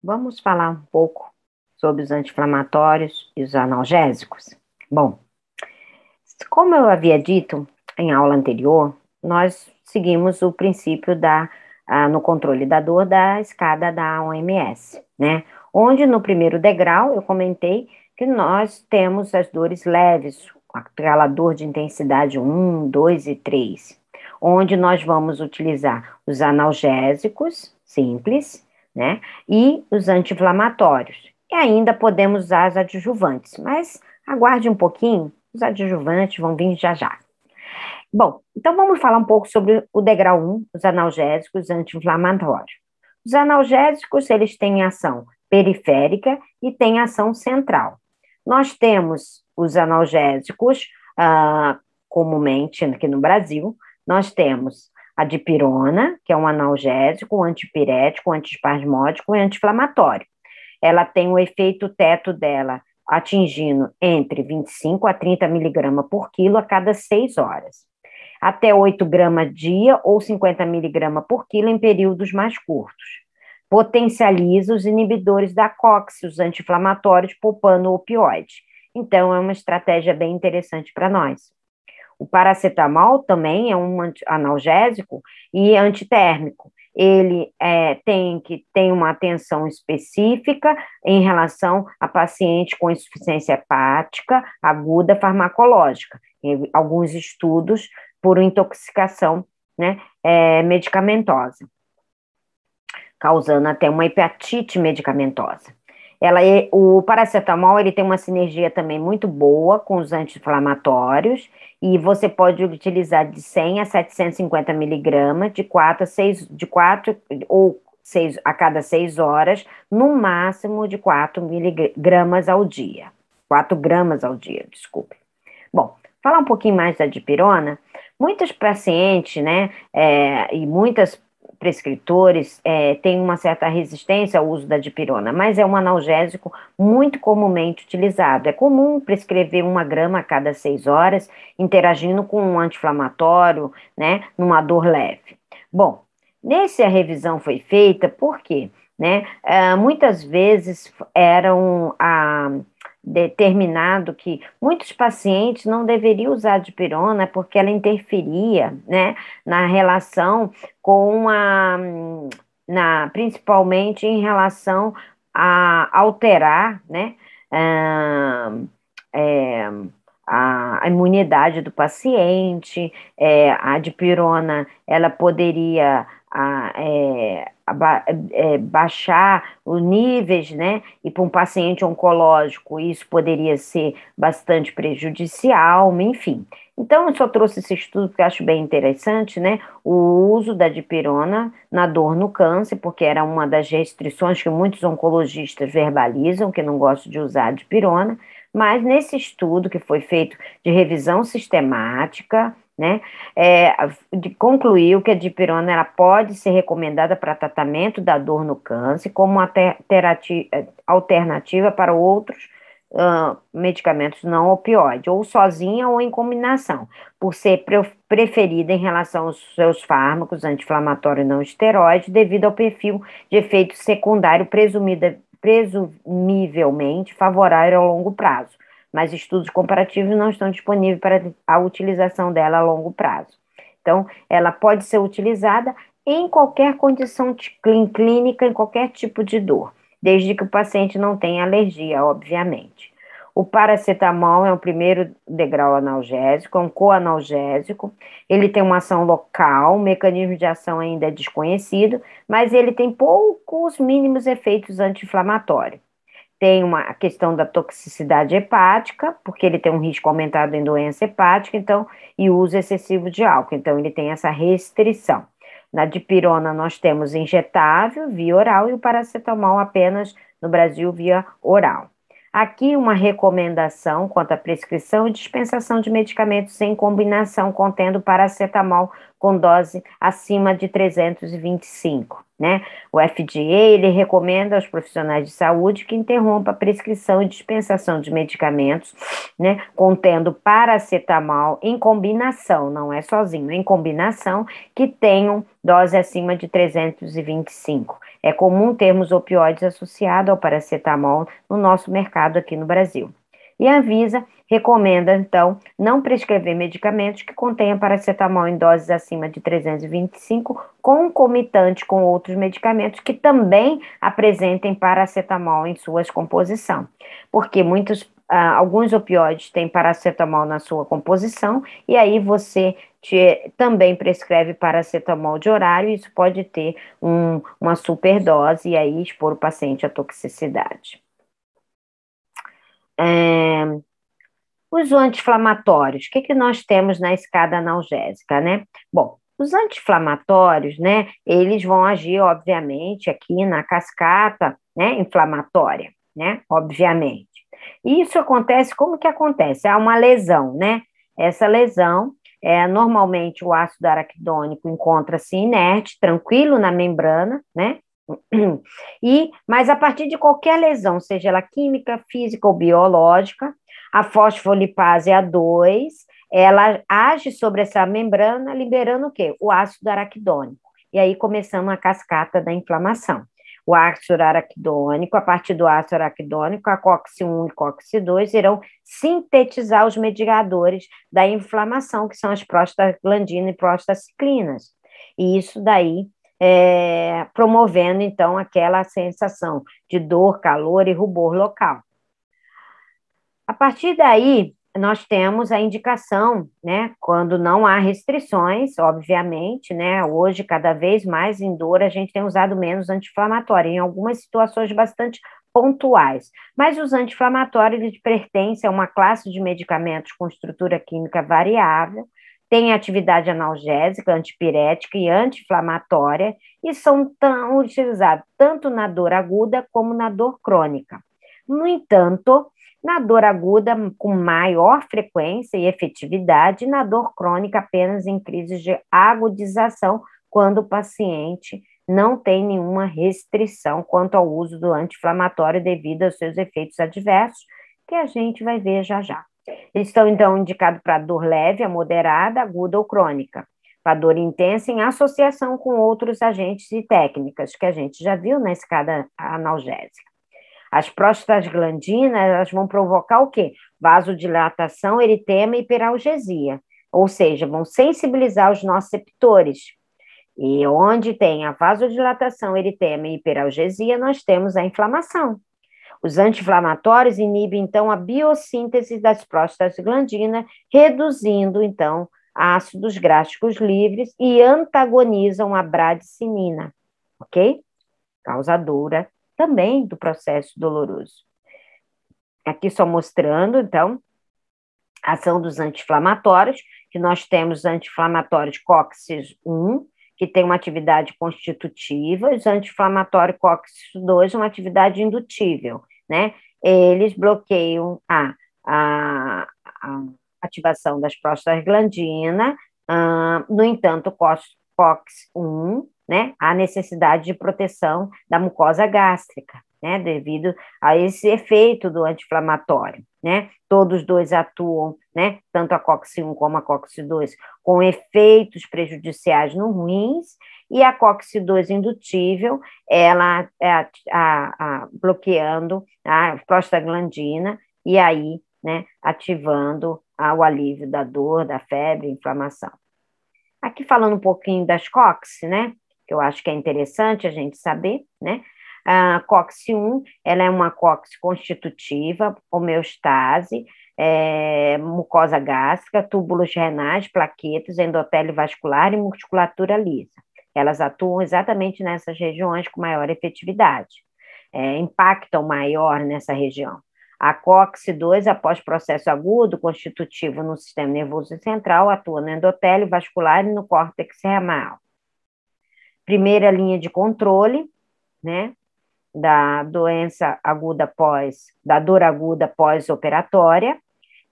Vamos falar um pouco sobre os anti-inflamatórios e os analgésicos? Bom, como eu havia dito em aula anterior, nós seguimos o princípio no controle da dor da escada da OMS, né? Onde no primeiro degrau eu comentei que nós temos as dores leves, aquela dor de intensidade 1, 2 e 3, onde nós vamos utilizar os analgésicos simples, né? E os anti-inflamatórios. E ainda podemos usar as adjuvantes, mas aguarde um pouquinho, os adjuvantes vão vir já já. Bom, então vamos falar um pouco sobre o degrau 1, os analgésicos anti-inflamatórios. Os analgésicos, eles têm ação periférica e têm ação central. Nós temos os analgésicos, comumente aqui no Brasil, nós temos a dipirona, que é um analgésico, um antipirético, um antiespasmódico e anti-inflamatório. Ela tem o efeito teto dela atingindo entre 25 a 30 miligramas por quilo a cada 6 horas. Até 8 gramas dia ou 50 miligramas por quilo em períodos mais curtos. Potencializa os inibidores da COX, os anti-inflamatórios, poupando o opioide. Então, é uma estratégia bem interessante para nós. O paracetamol também é um analgésico e antitérmico. Ele tem uma atenção específica em relação a paciente com insuficiência hepática aguda farmacológica. Em alguns estudos por intoxicação, né, medicamentosa, causando até uma hepatite medicamentosa. O paracetamol ele tem uma sinergia também muito boa com os anti-inflamatórios e você pode utilizar de 100 a 750 miligramas de 4 ou 6 a cada 6 horas, no máximo de 4 miligramas ao dia. 4 gramas ao dia, desculpe. Bom, falar um pouquinho mais da dipirona, muitos pacientes, né, e muitas prescritores têm uma certa resistência ao uso da dipirona, mas é um analgésico muito comumente utilizado. É comum prescrever 1 grama a cada 6 horas, interagindo com um anti-inflamatório, né, numa dor leve. Bom, a revisão foi feita porque, né, muitas vezes eram determinado que muitos pacientes não deveriam usar a dipirona porque ela interferia, né, na relação com principalmente em relação a alterar, né, a imunidade do paciente. A dipirona, ela poderia baixar os níveis, né? E para um paciente oncológico, isso poderia ser bastante prejudicial, enfim. Então, eu só trouxe esse estudo porque eu acho bem interessante, né? O uso da dipirona na dor no câncer, porque era uma das restrições que muitos oncologistas verbalizam, que não gostam de usar a dipirona, mas nesse estudo que foi feito de revisão sistemática, né, concluiu que a dipirona ela pode ser recomendada para tratamento da dor no câncer como uma alternativa para outros medicamentos não opioides, ou sozinha ou em combinação, por ser preferida em relação aos seus fármacos anti-inflamatórios não esteroides, devido ao perfil de efeito secundário presumivelmente favorável ao longo prazo, mas estudos comparativos não estão disponíveis para a utilização dela a longo prazo. Então, ela pode ser utilizada em qualquer condição clínica, em qualquer tipo de dor, desde que o paciente não tenha alergia, obviamente. O paracetamol é o primeiro degrau analgésico, é um coanalgésico, ele tem uma ação local, o mecanismo de ação ainda é desconhecido, mas ele tem poucos mínimos efeitos anti-inflamatórios. Tem a questão da toxicidade hepática, porque ele tem um risco aumentado em doença hepática, então, e uso excessivo de álcool, então ele tem essa restrição. Na dipirona nós temos injetável, via oral, e o paracetamol apenas no Brasil via oral. Aqui uma recomendação quanto à prescrição e dispensação de medicamentos em combinação contendo paracetamol com dose acima de 325, né? O FDA, ele recomenda aos profissionais de saúde que interrompa a prescrição e dispensação de medicamentos, né, contendo paracetamol em combinação, não é sozinho, em combinação, que tenham dose acima de 325. É comum termos opioides associados ao paracetamol no nosso mercado aqui no Brasil. E a Anvisa recomenda, então, não prescrever medicamentos que contenham paracetamol em doses acima de 325, concomitante com outros medicamentos que também apresentem paracetamol em suas composição. Porque alguns opioides têm paracetamol na sua composição, e aí você também prescreve paracetamol de horário, e isso pode ter uma superdose e aí expor o paciente à toxicidade. Os anti-inflamatórios, o que nós temos na escada analgésica, né? Bom, os anti-inflamatórios, né, eles vão agir, obviamente, aqui na cascata, né, inflamatória, né, obviamente. E isso acontece, como que acontece? Há uma lesão, né? Essa lesão, normalmente o ácido araquidônico encontra-se inerte, tranquilo na membrana, né? Mas a partir de qualquer lesão, seja ela química, física ou biológica, a fosfolipase A2, ela age sobre essa membrana, liberando o quê? O ácido araquidônico. E aí começamos a cascata da inflamação. O ácido araquidônico, a partir do ácido araquidônico, a COX-1 e COX-2 irão sintetizar os mediadores da inflamação, que são as prostaglandinas e prostaciclinas. E isso daí promovendo, então, aquela sensação de dor, calor e rubor local. A partir daí, nós temos a indicação, né, quando não há restrições, obviamente, né, hoje, cada vez mais em dor, a gente tem usado menos anti-inflamatório, em algumas situações bastante pontuais, mas os anti-inflamatórios, eles pertencem a uma classe de medicamentos com estrutura química variável, têm atividade analgésica, antipirética e anti-inflamatória, e são utilizados tanto na dor aguda como na dor crônica. No entanto, na dor aguda, com maior frequência e efetividade, na dor crônica, apenas em crises de agudização, quando o paciente não tem nenhuma restrição quanto ao uso do anti-inflamatório devido aos seus efeitos adversos, que a gente vai ver já já. Eles estão, então, indicados para dor leve, a moderada, aguda ou crônica, para dor intensa em associação com outros agentes e técnicas, que a gente já viu na escada analgésica. As prostaglandinas, elas vão provocar o quê? Vasodilatação, eritema e hiperalgesia, ou seja, vão sensibilizar os nociceptores. E onde tem a vasodilatação, eritema e hiperalgesia, nós temos a inflamação. Os anti-inflamatórios inibem, então, a biossíntese das prostaglandinas, reduzindo, então, ácidos gráficos livres e antagonizam a bradicinina, ok? Causadora também do processo doloroso. Aqui só mostrando, então, a ação dos anti-inflamatórios, que nós temos anti-inflamatórios COX-1, que tem uma atividade constitutiva, os anti-inflamatórios COX-2, uma atividade indutível, né? Eles bloqueiam a ativação das prostaglandinas, no entanto, COX-1, né, há necessidade de proteção da mucosa gástrica, né, devido a esse efeito do anti-inflamatório, né, todos dois atuam, né, tanto a COX-1 como a COX-2, com efeitos prejudiciais no rins, e a COX-2 indutível, ela bloqueando a prostaglandina, e aí, né, ativando o alívio da dor, da febre, inflamação. Aqui falando um pouquinho das COX, né, que eu acho que é interessante a gente saber, né? A COX-1, ela é uma COX constitutiva, homeostase, mucosa gástrica, túbulos renais, plaquetas, endotélio vascular e musculatura lisa. Elas atuam exatamente nessas regiões com maior efetividade, impactam maior nessa região. A COX-2, após processo agudo constitutivo no sistema nervoso central, atua no endotélio vascular e no córtex remal. Primeira linha de controle, né, da doença aguda da dor aguda pós-operatória,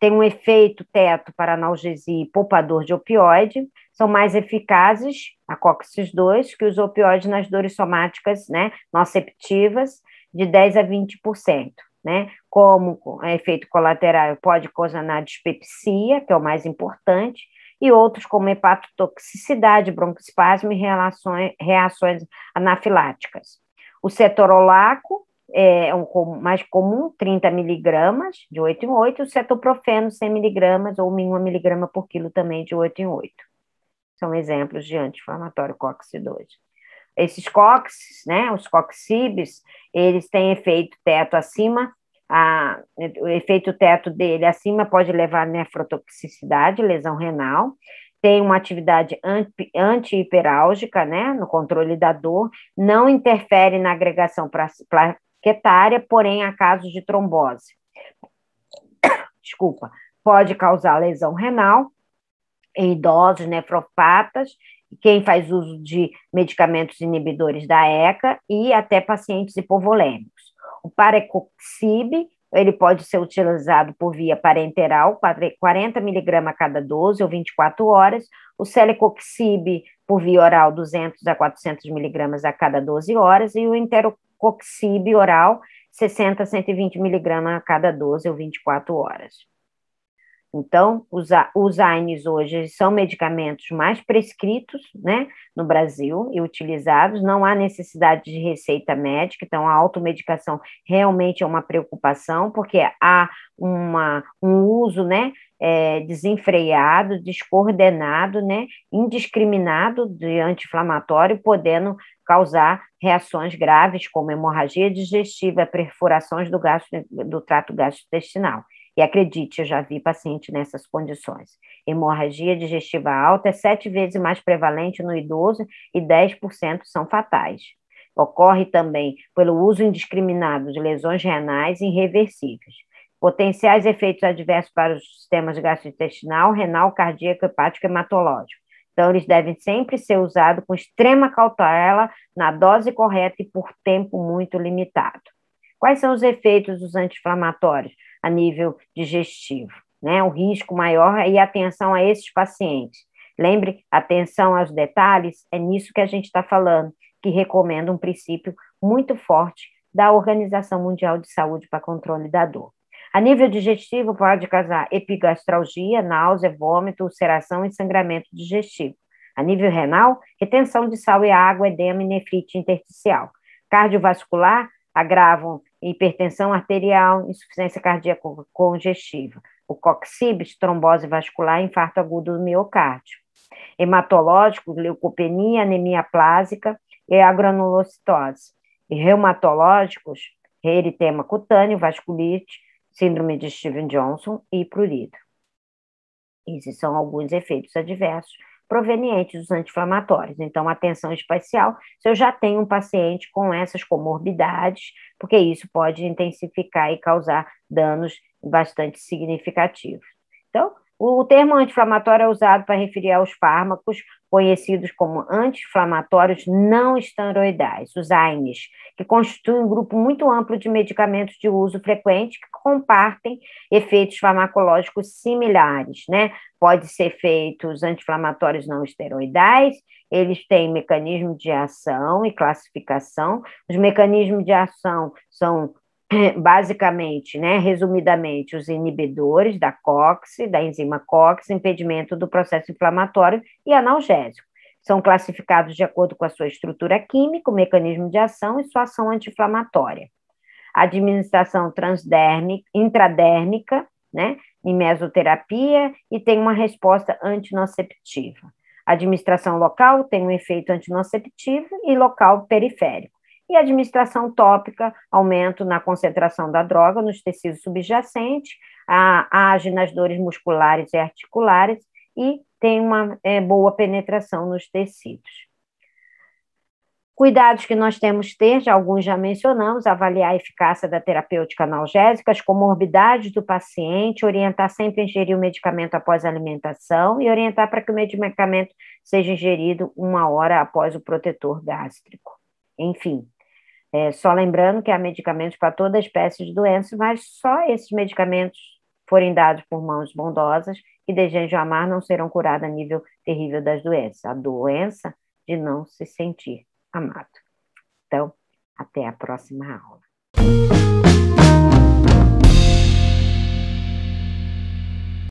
tem um efeito teto para analgesia e poupador de opioide, são mais eficazes, a COX-2, que os opioides nas dores somáticas, né, nociceptivas, de 10 a 20%. Né? Como efeito colateral pode ocasionar dispepsia, que é o mais importante, e outros como hepatotoxicidade, broncoespasmo e reações anafiláticas. O cetorolaco é mais comum, 30 miligramas, de 8 em 8, o cetoprofeno, 100 miligramas, ou 1 miligrama por quilo também, de 8 em 8. São exemplos de anti-inflamatório COX-2. Esses COX, né, os COX-CIBs, eles têm efeito teto acima, o efeito teto dele acima pode levar a nefrotoxicidade, lesão renal, tem uma atividade anti-hiperálgica, né, no controle da dor, não interfere na agregação plaquetária, porém há casos de trombose. Desculpa, pode causar lesão renal em idosos nefropatas, quem faz uso de medicamentos inibidores da ECA e até pacientes hipovolêmicos. O parecoxib, ele pode ser utilizado por via parenteral, 40 miligramas a cada 12 ou 24 horas. O celecoxib, por via oral, 200 a 400 miligramas a cada 12 horas. E o enterocoxib oral, 60 a 120 miligramas a cada 12 ou 24 horas. Então, os AINES hoje são medicamentos mais prescritos, né, no Brasil e utilizados, não há necessidade de receita médica, então a automedicação realmente é uma preocupação, porque há um uso, né, desenfreado, descoordenado, né, indiscriminado de anti-inflamatório, podendo causar reações graves, como hemorragia digestiva, perfurações do trato gastrointestinal. E acredite, eu já vi paciente nessas condições. Hemorragia digestiva alta é 7 vezes mais prevalente no idoso e 10% são fatais. Ocorre também pelo uso indiscriminado de lesões renais irreversíveis. Potenciais efeitos adversos para os sistemas gastrointestinal, renal, cardíaco, hepático e hematológico. Então, eles devem sempre ser usados com extrema cautela, na dose correta e por tempo muito limitado. Quais são os efeitos dos anti-inflamatórios a nível digestivo? Né? O risco maior e atenção a esses pacientes. Lembre, atenção aos detalhes, é nisso que a gente está falando, que recomenda um princípio muito forte da Organização Mundial de Saúde para controle da dor. A nível digestivo, pode causar epigastralgia, náusea, vômito, ulceração e sangramento digestivo. A nível renal, retenção de sal e água, edema e nefrite intersticial. Cardiovascular, agravam hipertensão arterial, insuficiência cardíaca congestiva. O COX-CIB, trombose vascular, infarto agudo do miocárdio. Hematológico, leucopenia, anemia plásica e a granulocitose. E reumatológicos, eritema cutâneo, vasculite, síndrome de Steven-Johnson e prurido. Esses são alguns efeitos adversos provenientes dos anti-inflamatórios. Então, atenção especial se eu já tenho um paciente com essas comorbidades, porque isso pode intensificar e causar danos bastante significativos. Então, o termo anti-inflamatório é usado para referir aos fármacos conhecidos como anti-inflamatórios não esteroidais, os AINES, que constituem um grupo muito amplo de medicamentos de uso frequente que compartem efeitos farmacológicos similares, né? Pode ser feitos anti-inflamatórios não esteroidais, eles têm mecanismo de ação e classificação. Os mecanismos de ação são basicamente, né, resumidamente, os inibidores da COX, da enzima COX, impedimento do processo inflamatório e analgésico. São classificados de acordo com a sua estrutura química, o mecanismo de ação e sua ação anti-inflamatória. Administração intradérmica, né, em mesoterapia e tem uma resposta antinoceptiva. Administração local tem um efeito antinoceptivo e local periférico. E a administração tópica, aumento na concentração da droga nos tecidos subjacentes, age nas dores musculares e articulares e tem uma boa penetração nos tecidos. Cuidados que nós temos que ter, alguns já mencionamos, avaliar a eficácia da terapêutica analgésica, as comorbidades do paciente, orientar sempre a ingerir o medicamento após a alimentação e orientar para que o medicamento seja ingerido 1 hora após o protetor gástrico. Enfim, só lembrando que há medicamentos para toda espécie de doença, mas só esses medicamentos forem dados por mãos bondosas que desejam amar, não serão curados a nível terrível das doenças. A doença de não se sentir amado. Então, até a próxima aula.